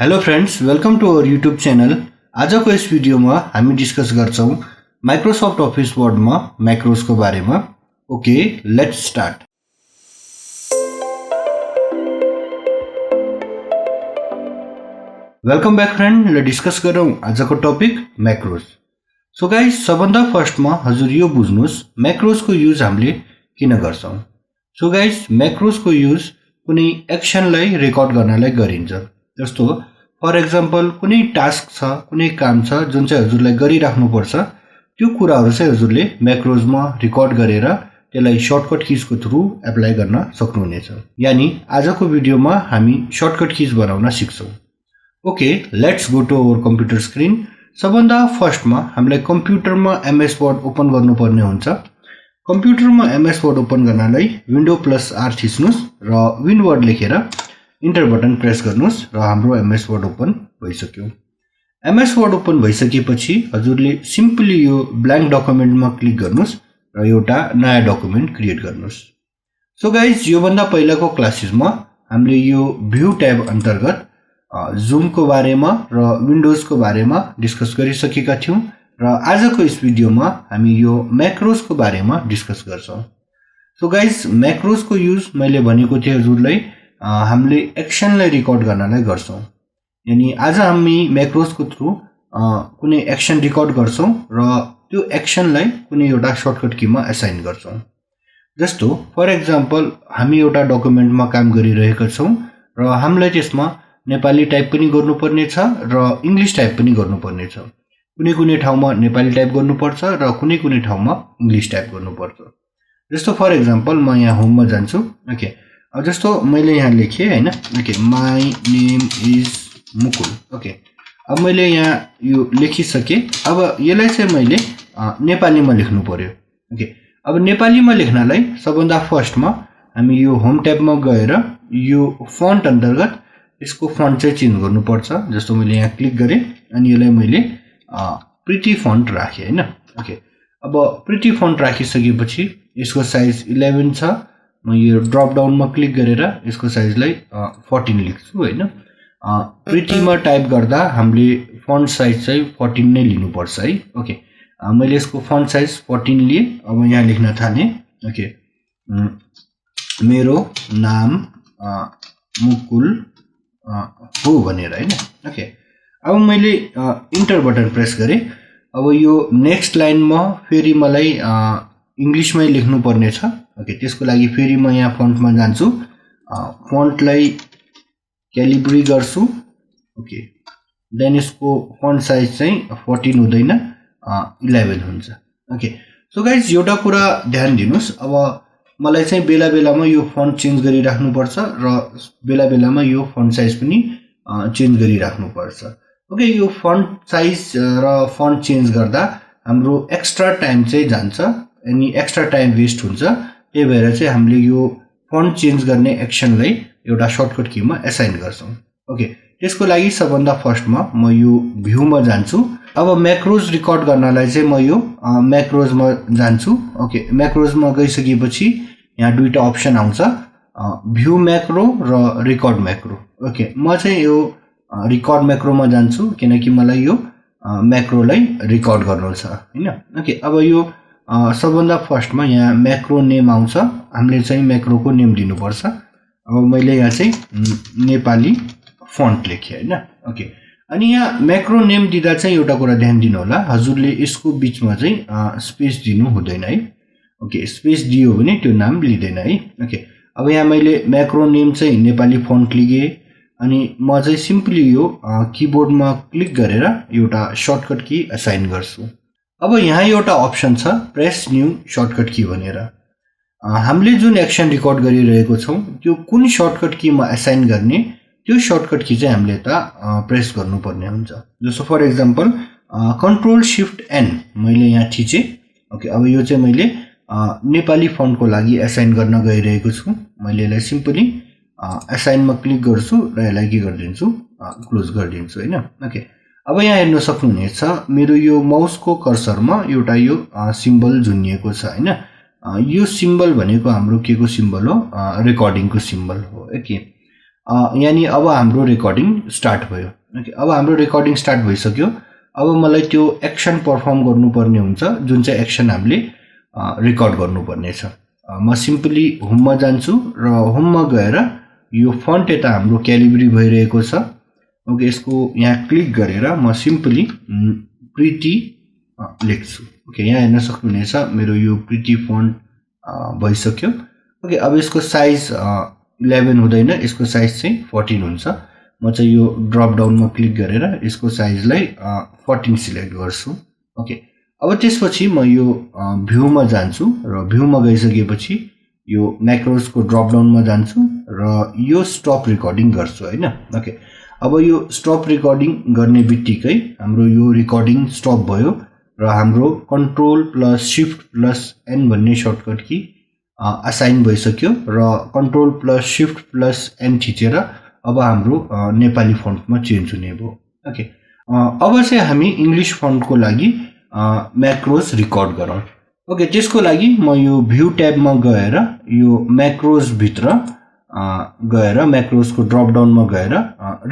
Hello friends, welcome to our YouTube channel. आजको यस भिडियोमा हामी डिस्कस गर्छौं माइक्रोसॉफ्ट ऑफिस वर्डमा मैक्रोजको बारेमा। Okay, let's start. Welcome back friend, ले डिस्कस गरौं आजको टपिक मैक्रोज। सो गाइस, सबभन्दा फर्स्टमा हजुर यो बुझ्नुस् मैक्रोजको युज हामीले किन गर्छौं। सो गाइस, मैक्रोजको युज कुनै एक्सनलाई रेकर्ड गर्नलाई गरिन्छ। जस्तो फर एक्जाम्पल कुनै टास्क छ, कुनै काम छ जुन चाहिँ हजुरलाई गरिराख्नु पर्छ, त्यो कुराहरु चाहिँ हजुरले मैक्रोजमा रेकर्ड गरेर त्यसलाई सर्टकट कीजको थ्रु एप्लाई गर्न सक्नुहुनेछ। यानी आजको भिडियोमा हामी सर्टकट कीज बनाउन सिक्छौं। Okay, let's go to our computer screen. सबभन्दा फर्स्टमा हामीलाई कम्प्युटरमा एमएस वर्ड ओपन गर्नुपर्ने हुन्छ। कम्प्युटरमा एमएस वर्ड ओपन गर्नलाई विन्डो प्लस आर थिच्नुस् र विन वर्ड लेखेर इन्टर बटन प्रेस गर्नुस् र हाम्रो एमएस वर्ड ओपन भइसक्यो। एमएस वर्ड ओपन भइसकेपछि हजुरले सिम्पली यो ब्ल्याङ्क डकुमेन्टमा क्लिक गर्नुस् र एउटा नयाँ डकुमेन्ट क्रिएट गर्नुस्। सो गाइज, यो भन्दा पहिलाको क्लासेसमा हामीले यो भ्यू ट्याब अन्तर्गत जुमको बारेमा र विन्डोजको बारेमा डिस्कस गरिसकेका थियौं र आजको यस भिडियोमा हामी यो मैक्रोजको बारेमा डिस्कस गर्छौं। सो गाइज, मैक्रोजको युज मैले भनेको थिएँ हजुरलाई हामीले एक्सनलाई रेकर्ड गर्नलाई गर्छौं। यानी आज हामी मैक्रोजको थ्रु कुनै एक्सन रेकर्ड गर्छौं र त्यो एक्सनलाई कुनै एउटा सर्टकट कीमा असाइन गर्छौं। जस्तो फर एक्जाम्पल हामी एउटा डकुमेन्टमा काम गरिरहेका छौं र हामीलाई त्यसमा नेपाली टाइप पनि गर्नुपर्ने छ र इंग्लिश टाइप पनि गर्नुपर्ने छ। कुनै ठाउँमा नेपाली टाइप गर्नुपर्छ र कुनै ठाउँमा इंग्लिश टाइप गर्नुपर्छ। जस्तो फर एक्जाम्पल म यहाँ होममा जान्छु। ओके, अब जस्तो मैले यहाँ लेखे हैन। Okay, my name is Mukul. Okay, अब मैले यहाँ यो लेखिसके। अब यसलाई चाहिँ मैले नेपालीमा लेख्नु पर्यो। ओके, अब नेपालीमा लेख्नलाई सबभन्दा फर्स्टमा हामी यो होम ट्याबमा गएर यो फन्ट अन्तर्गत यसको फन्ट चाहिँ चेन्ज गर्नुपर्छ। जस्तो मैले यहाँ क्लिक गरे अनि यसलाई मैले प्रिटी फन्ट राखे हैन। ओके, अब प्रिटी फन्ट राखिसकेपछि यसको साइज 11 छ। म यो ड्रप डाउनमा क्लिक गरेर यसको साइजलाई 14 लेख्छु हैन। प्रिटीमा टाइप गर्दा हामीले फन्ट साइज चाहिँ 14 नै लिनुपर्छ है। ओके, मैले यसको फन्ट साइज 14 लिए। अब यहाँ लेख्न थाले। ओके, मेरो नाम मुकुल हो भनेर हैन। ओके, अब मैले इन्टर बटन प्रेस गरे। अब यो नेक्स्ट लाइनमा फेरि मलाई इंग्लिशमै लेख्नु पर्ने छ। ओके, त्यसको लागि फेरि म यहाँ फन्टमा जान्छु। फन्टलाई क्यालिब्री गर्छु। ओके, देन यसको फन्ट साइज चाहिँ 14 हुँदैन 11 हुन्छ। ओके, सो गाइज, एउटा कुरा ध्यान दिनुस्। अब मलाई चाहिँ बेला बेलामा यो फन्ट चेन्ज गरिराख्नु पर्छ र बेला बेलामा यो फन्ट साइज पनि चेन्ज गरिराख्नु पर्छ। ओके, यो फन्ट साइज र फन्ट चेन्ज गर्दा हाम्रो एक्स्ट्रा टाइम चाहिँ जान्छ अनि एक्स्ट्रा टाइम वेस्ट हुन्छ। त्यही भएर चाहिँ हामीले यो फन्ट चेन्ज गर्ने एक्सनलाई एउटा सर्टकट कीमा असाइन गर्छौं। ओके, त्यसको लागि सबभन्दा फर्स्टमा म यो भ्यूमा जान्छु। अब मैक्रोज रेकर्ड गर्नलाई चाहिँ म यो मैक्रोजमा जान्छु। ओके, मैक्रोजमा गइसकेपछि यहाँ दुईटा अप्सन आउँछ, भ्यू मैक्रो र रेकर्ड मैक्रो। ओके, म चाहिँ यो रेकर्ड मैक्रोमा जान्छु किनकि मलाई यो मैक्रोलाई रेकर्ड गर्नु छ हैन। ओके, अब यो सबभन्दा फर्स्टमा यहाँ मैक्रो नेम आउँछ। हामीले चाहिँ मैक्रोको नेम दिनुपर्छ। अब मैले यहाँ चाहिँ नेपाली फन्ट लेखे हैन। ओके, अनि यहाँ मैक्रो नेम दिँदा चाहिँ एउटा कुरा ध्यान दिनु होला, हजुरले यसको बीचमा चाहिँ स्पेस दिनु हुँदैन है। ओके, स्पेस दियो भने त्यो नाम लिँदैन है। ओके, अब यहाँ मैले मैक्रो नेम चाहिँ नेपाली फन्ट लिगे अनि म चाहिँ सिम्पली यो कीबोर्डमा क्लिक गरेर एउटा सर्टकट की असाइन गर्छु। अब यहाँ एउटा अप्सन छ प्रेस न्यू सर्टकट की भनेर। हामीले जुन एक्सन रेकर्ड गरिरहेको छौं त्यो कुन सर्टकट कीमा असाइन गर्ने त्यो सर्टकट की चाहिँ हामीले यता प्रेस गर्नुपर्ने हुन्छ। जस्तो for example control shift N मैले यहाँ थिचे। ओके, अब यो चाहिँ मैले नेपाली फन्टको लागि असाइन गर्न गइरहेको छु। मैले यसलाई सिम्पली असाइनमा क्लिक गर्छु र यसलाई के गरिदिन्छु, क्लोज गरिदिन्छु हैन। ओके, अब यहाँ हेर्न सक्नुहुनेछ मेरो यो माउसको कर्सरमा एउटा यो सिम्बल झुन्निएको छ हैन। यो सिम्बल भनेको हाम्रो के को सिम्बल हो, रेकर्डिङको सिम्बल हो। ओके, यानी अब हाम्रो रेकर्डिङ स्टार्ट भयो। ओके, अब हाम्रो रेकर्डिङ स्टार्ट भइसक्यो। अब मलाई त्यो एक्सन परफर्म गर्नुपर्ने हुन्छ, जुन चाहिँ एक्सन हामीले रेकर्ड गर्नुपर्ने छ। म सिम्पली होममा जान्छु र होममा गएर यो फन्ट यता हाम्रो क्यालिब्री भइरहेको छ। ओके, यसको यहाँ क्लिक गरेर म सिम्पली प्रिटी लेख्छु। ओके, यहाँ हेर्न सक्नुहुनेछ मेरो यो प्रिटी फन्ट भइसक्यो। ओके, अब यसको साइज 11 हुँदैन, यसको साइज चाहिँ 14 हुन्छ। म चाहिँ यो ड्रप डाउनमा क्लिक गरेर यसको साइजलाई 14 सिलेक्ट गर्छु। ओके, अब त्यसपछि म यो भ्यूमा जान्छु र भ्यूमा गइसकेपछि यो म्याक्रोसको ड्रप डाउनमा जान्छु र यो स्टप रेकर्डिङ गर्छु हैन। ओके, अब यो स्टप रेकर्डिङ गर्ने बित्तिकै हाम्रो यो रेकर्डिङ स्टप भयो र हाम्रो control plus shift plus N भन्ने सर्टकट की असाइन भइसक्यो र control plus shift plus N थिचेर अब हाम्रो नेपाली फन्टमा चेन्ज हुने भयो। ओके, अब चाहिँ हामी इङ्ग्लिस फन्टको लागि म्याक्रोस रेकर्ड गरौँ। ओके, त्यसको लागि म यो भ्यू ट्याबमा गएर यो म्याक्रोस भित्र गएर म्याक्रोसको ड्रप डाउनमा गएर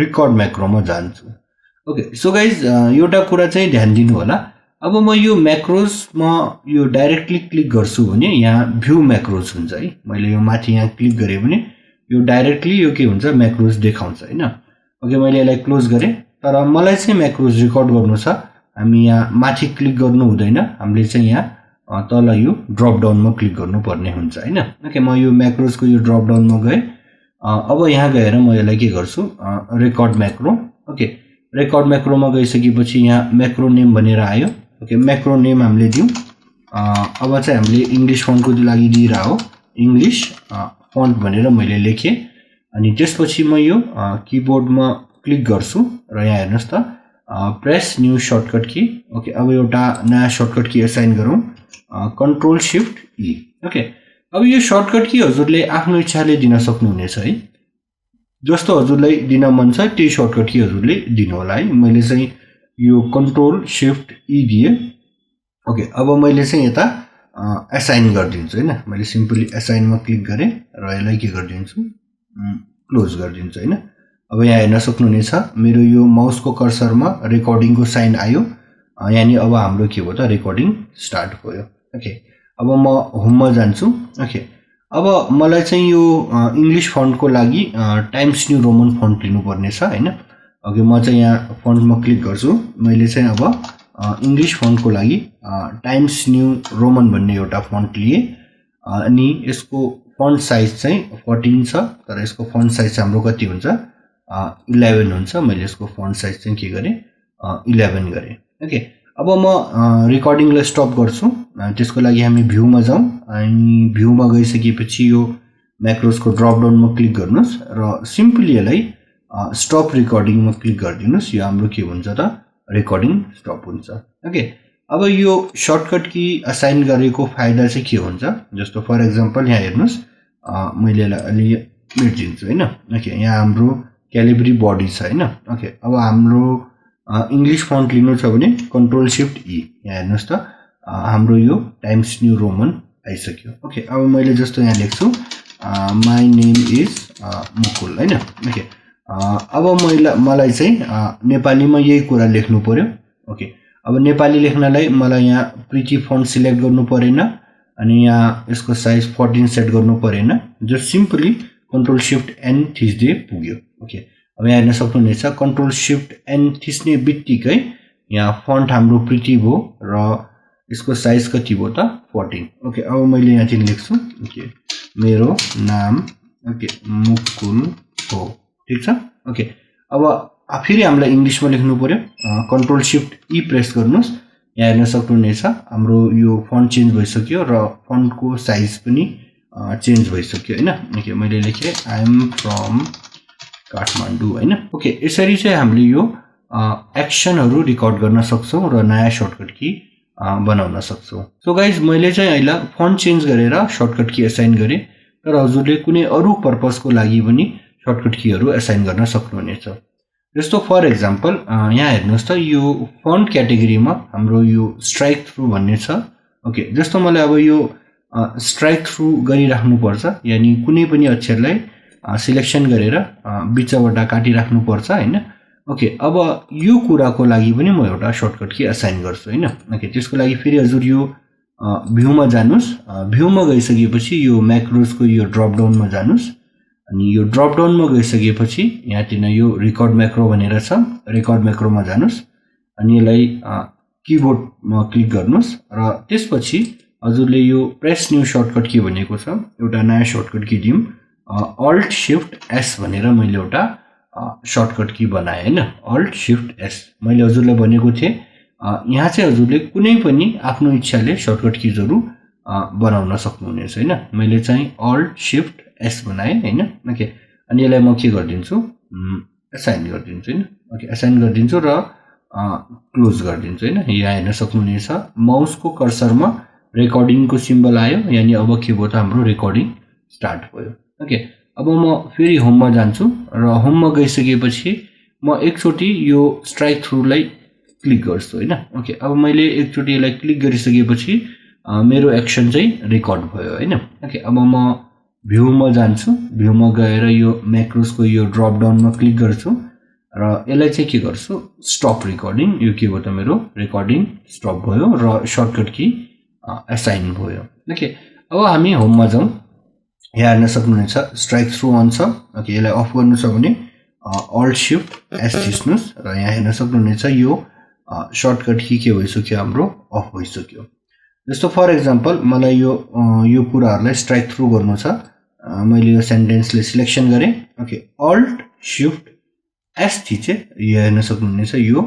रेकर्ड म्याक्रोमा जान्छु। ओके, सो गाइज एउटा कुरा चाहिँ ध्यान दिनु होला। अब म यो म्याक्रोसमा यो डाइरेक्टली क्लिक गर्छु भने यहाँ भ्यू म्याक्रोस हुन्छ है। मैले यो माथि यहाँ क्लिक गरेँ भने यो डाइरेक्टली यो के हुन्छ म्याक्रोस देखाउँछ हैन। ओके, मैले यसलाई क्लोज गरेँ, तर मलाई चाहिँ म्याक्रोस रेकर्ड गर्नु छ। हामी यहाँ माथि क्लिक गर्नु हुँदैन, हामीले चाहिँ यहाँ तल यो ड्रप डाउनमा क्लिक गर्नुपर्ने हुन्छ हैन। ओके, म यो म्याक्रोसको यो ड्रप डाउनमा गएँ। अब यहाँ गएर म यसलाई के गर्छु रेकर्ड म्याक्रो। ओके, रेकर्ड म्याक्रोमा गइसकेपछि यहाँ म्याक्रो नेम भनेर आयो। ओके, म्याक्रो नेम हामीले दिउँ। अब चाहिँ हामीले इङ्ग्लिस फन्टको लागि दिइरा हो इङ्ग्लिस फन्ट भनेर मैले लेखेँ। अनि त्यसपछि म यो किबोर्डमा क्लिक गर्छु र यहाँ हेर्नुहोस् त press new shortcut key. Okay, अब एउटा नयाँ सर्टकट की असाइन गरौँ, कन्ट्रोल शिफ्ट ई। ओके, अब यो सर्टकट की हजुरले आफ्नो इच्छाले दिन सक्नुहुनेछ है। जस्तो हजुरलाई दिन मन छ त्यही सर्टकट की हजुरले दिनु होला है। मैले चाहिँ यो कन्ट्रोल शिफ्ट ई दिएँ। ओके, अब मैले चाहिँ यता असाइन गरिदिन्छु हैन। मैले सिम्पली असाइनमा क्लिक गरेँ र यसलाई के गरिदिन्छु क्लोज गरिदिन्छु हैन। अब यहाँ हेर्न सक्नुहुनेछ मेरो यो माउसको कर्सरमा रेकर्डिङको साइन आयो, यानी अब हाम्रो के भयो त रेकर्डिङ स्टार्ट भयो। ओके, अब म होममा जान्छु। ओके, अब मलाई चाहिँ यो इङ्ग्लिस फन्टको लागि टाइम्स न्यू रोमन फन्ट लिनुपर्ने छ हैन। ओके, म चाहिँ यहाँ फन्टमा क्लिक गर्छु। मैले चाहिँ अब इङ्ग्लिस फन्टको लागि टाइम्स न्यू रोमन भन्ने एउटा फन्ट लिएँ। अनि यसको फन्ट साइज चाहिँ 14 छ, तर यसको फन्ट साइज हाम्रो कति हुन्छ 11 हुन्छ। मैले यसको फन्ट साइज चाहिँ के गरेँ 11 गरेँ। ओके, अब म रेकर्डिङलाई स्टप गर्छु। त्यसको लागि हामी भ्यूमा जाउँ। अनि भ्यूमा गइसकेपछि यो म्याक्रोसको ड्रप डाउनमा क्लिक गर्नुहोस् र सिम्पली यसलाई स्टप रेकर्डिङमा क्लिक गरिदिनुहोस्। यो हाम्रो के हुन्छ त रेकर्डिङ स्टप हुन्छ। ओके, अब यो सर्टकट की असाइन गरेको फाइदा चाहिँ के हुन्छ, जस्तो फर एक्जाम्पल यहाँ हेर्नुहोस् मैले यसलाई अलि मेटिदिन्छु हैन। ओके, यहाँ हाम्रो क्यालिब्री बडी छ हैन। ओके, अब हाम्रो इङ्ग्लिस फन्ट लिनु छ भने कन्ट्रोल शिफ्ट ई। यहाँ हेर्नुहोस् त हाम्रो यो टाइम्स न्यू रोमन आइसक्यो। ओके, अब मैले जस्तो यहाँ लेख्छु माई नेम इज मुकुल हैन। ओके, अब मलाई चाहिँ नेपालीमा यही कुरा लेख्नु पर्यो। ओके, अब नेपाली लेख्नलाई मलाई यहाँ प्रिटी फन्ट सिलेक्ट गर्नु परेन, अनि यहाँ यसको साइज 14 सेट गर्नु परेन। Just simply control shift N थिच्दै पुग्यो। ओके, अब यहाँ हेर्न सक्नुहुनेछ कन्ट्रोल शिफ्ट एन थिच्ने बित्तिकै यहाँ फन्ट हाम्रो प्रिटी भयो र यसको साइज कति भयो त 14। ओके, अब मैले यहाँ चाहिँ लेख्छु ओके मेरो नाम ओके मुकुल हो, ठिक छ। ओके, अब फेरि हामीलाई इङ्ग्लिसमा लेख्नु पर्यो। कन्ट्रोल शिफ्ट ई प्रेस गर्नुहोस्। यहाँ हेर्न सक्नुहुनेछ हाम्रो यो फन्ट चेन्ज भइसक्यो र फन्टको साइज पनि चेन्ज भइसक्यो हैन। ओके, मैले लेखेँ आई एम फ्रम काठमाडौँ हैन। ओके, यसरी चाहिँ हामीले यो एक्सनहरू रेकर्ड गर्न सक्छौँ र नयाँ सर्टकट की बनाउन सक्छौँ। सो गाइज मैले चाहिँ अहिले फन्ट चेन्ज गरेर सर्टकट की असाइन गरेँ, तर हजुरले कुनै अरू पर्पजको लागि पनि सर्टकट कीहरू असाइन गर्न सक्नुहुनेछ। जस्तो फर एक्जाम्पल यहाँ हेर्नुहोस् त यो फन्ट क्याटेगोरीमा हाम्रो यो स्ट्राइक थ्रु भन्ने छ। ओके, जस्तो मलाई अब यो स्ट्राइक थ्रु गरिराख्नुपर्छ, यानि कुनै पनि अक्षरलाई सिलेक्सन गरेर बिचबाट काटिराख्नु पर्छ हैन। ओके, अब यो कुराको लागि पनि म एउटा सर्टकट की असाइन गर्छु हैन। ओके, त्यसको लागि फेरि हजुर यो भ्यूमा जानुस्। भ्यूमा गइसकेपछि यो म्याक्रोजको यो ड्रप डाउनमा जानुस् अनि यो ड्रप डाउनमा गइसकेपछि यहाँतिर यो रेकर्ड म्याक्रो भनेर छ, रेकर्ड म्याक्रोमा जानुस् अनि यसलाई किबोर्डमा क्लिक गर्नुस् र त्यसपछि हजुरले यो प्रेस न्यू सर्टकट की भनेको छ, एउटा नयाँ सर्टकट की दिउँ। अल्ट शिफ्ट एस भनेर मैले एउटा सर्टकट की बनाएँ हैन। अल्ट शिफ्ट एस मैले हजुरलाई भनेको थिएँ यहाँ चाहिँ हजुरले कुनै पनि आफ्नो इच्छाले सर्टकट कीजहरु बनाउन सक्नुहुनेछ हैन। मैले चाहिँ अल्ट शिफ्ट एस बनाएँ हैन। ओके, अनि यसलाई म के गर्दिन्छु, असाइन गर्दिन्छु हैन। ओके, असाइन गर्दिन्छु र क्लोज गर्दिन्छु हैन। यहाँ हेर्न सक्नुहुनेछ माउसको कर्सरमा रेकर्डिङको सिम्बल आयो, यानी अब के भयो त हाम्रो रेकर्डिङ स्टार्ट भयो। ओके, अब म फेरि होममा जान्छु र होममा गइसकेपछि म एकचोटी यो स्ट्राइक थ्रुलाई क्लिक गर्छु हैन। ओके, अब मैले एकचोटी यसलाई क्लिक गरिसकेपछि मेरो एक्सन चाहिँ रेकर्ड भयो हैन। ओके, अब म भ्यूमा जान्छु, भ्यूमा गएर यो म्याक्रोजको यो ड्रप डाउनमा क्लिक गर्छु र यसलाई चाहिँ के गर्छु, स्टप रेकर्डिङ। यो के भयो त मेरो रेकर्डिङ स्टप भयो र सर्टकट की असाइन भयो। ओके, अब हामी होममा जाउँ। यहाँ हेर्न सक्नुहुनेछ स्ट्राइक थ्रु अन छ। ओके, यसलाई अफ गर्नु छ भने अल्ट शिफ्ट एस थिच्नुस् र यहाँ हेर्न सक्नुहुनेछ यो सर्टकट की के भइसक्यो, हाम्रो अफ भइसक्यो। जस्तो फर एक्जाम्पल मलाई यो कुराहरुलाई स्ट्राइक थ्रु गर्नु छ, मैले यो सेन्टेन्सले सिलेक्सन गरेँ। ओके, अल्ट शिफ्ट एस थिचे, यो हेर्न सक्नुहुनेछ यो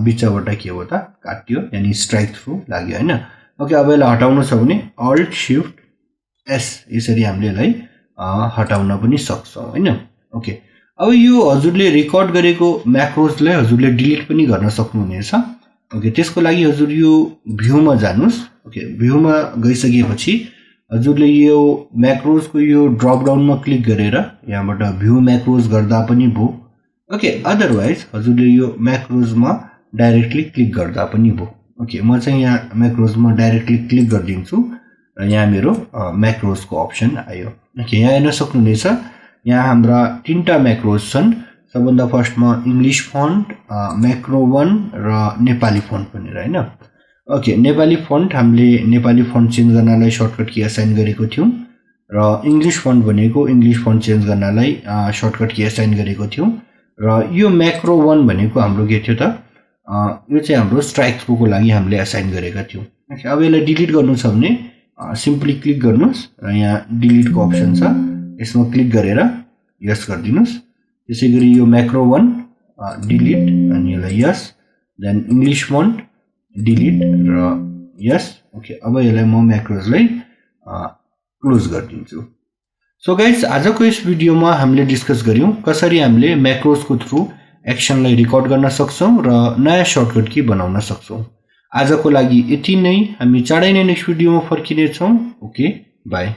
बिचबाट के हो त काट्यो, यानी स्ट्राइक थ्रु लाग्यो हैन। ओके, अब यसलाई हटाउनु छ भने अल्ट शिफ्ट एस, यसरी हामीले यसलाई हटाउन पनि सक्छौं हैन। ओके, अब यो हजुरले रेकर्ड गरेको म्याक्रोजलाई हजुरले डिलिट पनि गर्न सक्नुहुनेछ। ओके, त्यसको लागि हजुर यो भ्यूमा जानुस्। ओके, भ्यूमा गइसकेपछि हजुरले यो म्याक्रोजको यो ड्रप डाउनमा क्लिक गरेर यहाँबाट भ्यू म्याक्रोज गर्दा पनि भयो। ओके, अदरवाइज हजुरले यो म्याक्रोजमा डाइरेक्टली क्लिक गर्दा पनि भयो। ओके, म चाहिँ यहाँ म्याक्रोजमा डाइरेक्टली क्लिक गर्दिन्छु र यहाँ मेरो म्याक्रोजको अप्सन आयो। ओके, यहाँ हेर्न सक्नुहुनेछ यहाँ हाम्रा तीनटा म्याक्रोज छन्। सबभन्दा फर्स्टमा इंग्लिश फन्ट, म्याक्रो 1 र नेपाली फन्ट भनेर हैन। ओके, नेपाली फन्ट हामीले नेपाली फन्ट चेन्ज गर्नलाई सर्टकट की असाइन गरेको थियौं र इंग्लिश फन्ट भनेको इंग्लिश फन्ट चेन्ज गर्नलाई सर्टकट की असाइन गरेको थियौं र यो म्याक्रो 1 भनेको हाम्रो के थियो त, यो चाहिँ हाम्रो स्ट्राइक थ्रुको लागि हामीले असाइन गरेका थियौं। ओके, अब यसलाई डिलिट गर्नु छ भने सिम्पली क्लिक गर्नुस् र यहाँ डिलिटको अप्सन छ, यसमा क्लिक गरेर यस गरिदिनुस्। त्यसैगरी यो म्याक्रो 1 डिलिट अनि यसलाई यस, देन इंग्लिश फन्ट डिलिट र यस। ओके, अब यसलाई म म्याक्रोजलाई क्लोज गरिदिन्छु। सो गाइस, आजको यस भिडियोमा हामीले डिस्कस गर्यौं कसरी हामीले म्याक्रोजको थ्रु एक्सनलाई रेकर्ड गर्न सक्छौं र नयाँ सर्टकट की बनाउन सक्छौं। आजको लागि यति नै, हामी चाँडै नै नेक्स्ट भिडियोमा फर्किने छौं। Okay, by.